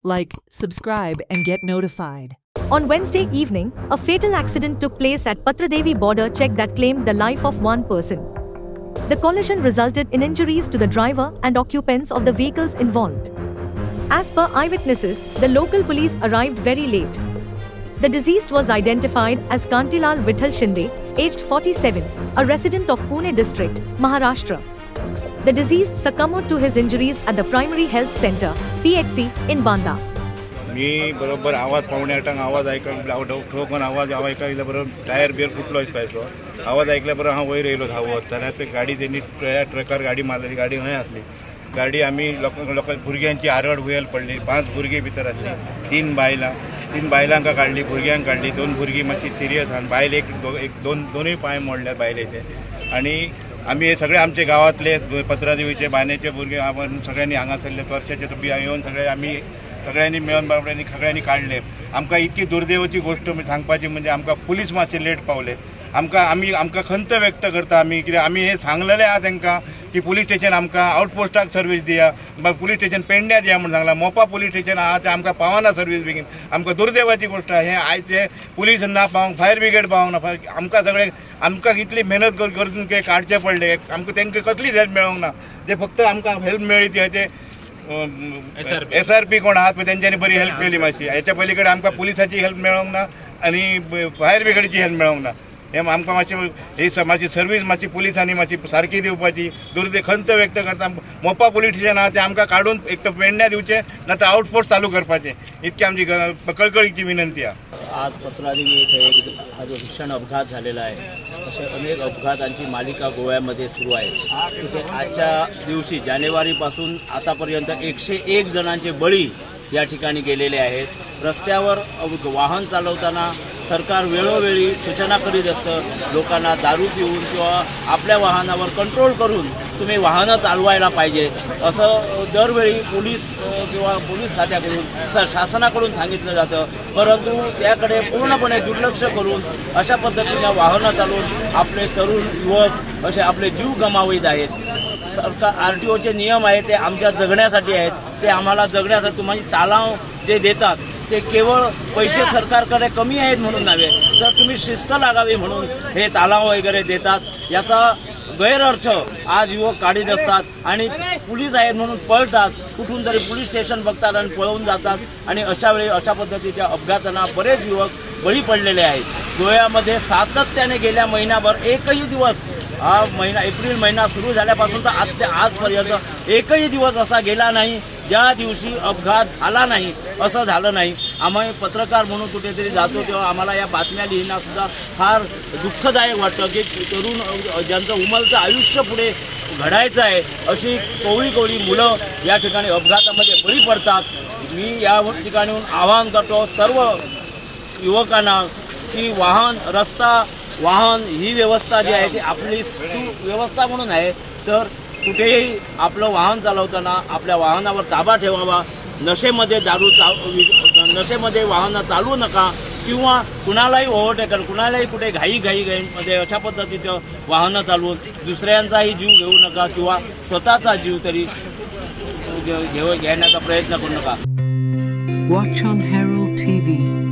like, subscribe and get notified. On Wednesday evening, a fatal accident took place at Patradevi border check that claimed the life of one person. The collision resulted in injuries to the driver and occupants of the vehicles involved. As per eyewitnesses, the local police arrived very late. The deceased was identified as Kantilal Vithal Shinde, aged 47, a resident of Pune district, Maharashtra. The deceased succumbed to his injuries at the Primary Health Center, PHC, in Banda. मी बरोबर आवाज पावणे आठांक आवाज ठोकून आवाज ऐकला बरोबर tyre beer फुटलो दिसतायचो आवाज ऐकल्या बरोबर हांव वयर येयलो धांवत जाल्यार ते गाडी तेणी ट्रकार गाडी मारलेली गाडी खंय आसली गाडी आमी लोक भुरग्यांची आरड वयल पडली 5 भुरगे भितर आसली 3 बायलांका काडली भुरग्यांक काडली 2 भुरगीं मातशी सिरियस आहात बायल दोनूय पांय मोडल्यात बायलेचे आनी आमी हे सगळे आमचे गांवांतले पत्रादेवीचे बांदेचे भुरगे आपण सगळ्यांनी हांगासरले वर्षाचे तुबी येवन सगळे आमी सगळ्यांनी मेळून बाबड्यांनी सगळ्यांनी काढले आमकां इतकी दुर्दैवाची गोष्ट सांगपाची म्हणजे आमकां पुलीस मातशे लेट पावले आमकां खंत व्यक्त करता आमी कित्याक आमी हे सांगलेले आहा तांकां की पुलीस स्टेशन आमकां आउटपोस्टाक सर्वीस दिया पुलीस स्टेशन पेडण्यां दिया म्हणून सांगला मोपा पुलीस स्टेशन आहा ते आमकां पावना सर्वीस बेगीन आमकां दुर्दैवाची गोष्ट हे आयज हे पुलीस ना पावंक फायर ब्रिगेड पावंक ना आमकां सगळे आमकां इतली मेहनत करून ते काडचे पडले आमकां तांकां कसलीच हेल्प मेळोंक ना ते फक्त आमकां हेल्प मेळ्ळी ती ते SRP कोण आहात त्यांच्यानी बरी हेल्प केली मातशी याच्या पलीकडे आमकां पुलिसाची हेल्प मेळोंक ना आनी फायर ब्रिगेडची हेल्प मेळोंक ना हे आमकां मातशी सर्वीस मातशी पुलिसांनी मातशी सारकी दिवपाची खंत व्यक्त करता मोपा पुलीस स्टेशन आहा ते आमकां काडून एक तर पेडण्यां दिवचे ना तर आउटपोस्ट चालू करपाचे इतकी आमची कळकळीची विनंती आहे. आज पत्रादेवी येथे एक भीषण अपघात झालेला आहे. असे अनेक अपघातांची मालिका गोव्यामध्ये सुरू आहे. तिथे आजच्या दिवशी जानेवारीपासून आतापर्यंत 101 जणांचे बळी या ठिकाणी गेलेले आहेत. रस्त्यावर वाहन चालवताना सरकार वेळोवेळी सूचना करीत असतं लोकांना दारू पिऊन किंवा आपल्या वाहनावर कंट्रोल करून तुम्ही वाहनं चालवायला पाहिजे असं दरवेळी पोलीस किंवा पोलीस खात्याकडून शासनाकडून सांगितलं जातं. परंतु त्याकडे पूर्णपणे दुर्लक्ष करून अशा पद्धतीने वाहनं चालवून आपले तरुण युवक असे आपले जीव गमावित आहेत. सरकार RTOचे नियम आहेत ते आमच्या जगण्यासाठी आहेत. ते आम्हाला जगण्यासाठी तुम्हाला तालाव जे देतात ते केवळ पैसे सरकारकडे कमी आहेत म्हणून नव्हे तर तुम्ही शिस्त लागावी म्हणून हे तालाव वगैरे देतात. याचा गैरअर्थ आज युवक काढीत असतात आणि पोलीस आहेत म्हणून पळतात कुठून तरी पोलीस स्टेशन बघतात आणि पळून जातात आणि अशा वेळी अशा पद्धतीच्या अपघातांना बरेच युवक बळी पडलेले आहेत. गोव्यामध्ये सातत्याने गेल्या महिन्याभर एकही दिवस हा महिना एप्रिल महिना सुरू झाल्यापासून तर आजपर्यंत एकही दिवस असा गेला नाही ज्या दिवशी अपघात झाला नाही असं झालं नाही. आम्ही पत्रकार म्हणून कुठेतरी जातो तेव्हा आम्हाला या बातम्या लिहिणंसुद्धा फार दुःखदायक वाटतं की तरुण ज्यांचं उमलतं आयुष्य पुढे घडायचं आहे अशी कोवळी मुलं या ठिकाणी अपघातामध्ये बळी पडतात. मी या ठिकाणी आवाहन करतो सर्व युवकांना की वाहन ही व्यवस्था जी आहे ती आपली सुव्यवस्था म्हणून आहे तर कुठेही आपलं वाहन चालवताना आपल्या वाहनावर ताबा ठेवावा. नशेमध्ये वाहनं चालवू नका किंवा कुणालाही ओव्हरटेक कुणालाही कुठे घाईमध्ये अशा पद्धतीचं वाहनं चालवून दुसऱ्यांचाही जीव घेऊ नका किंवा स्वतःचा जीव तरी घेण्याचा प्रयत्न करू नका. Watch on Herald TV.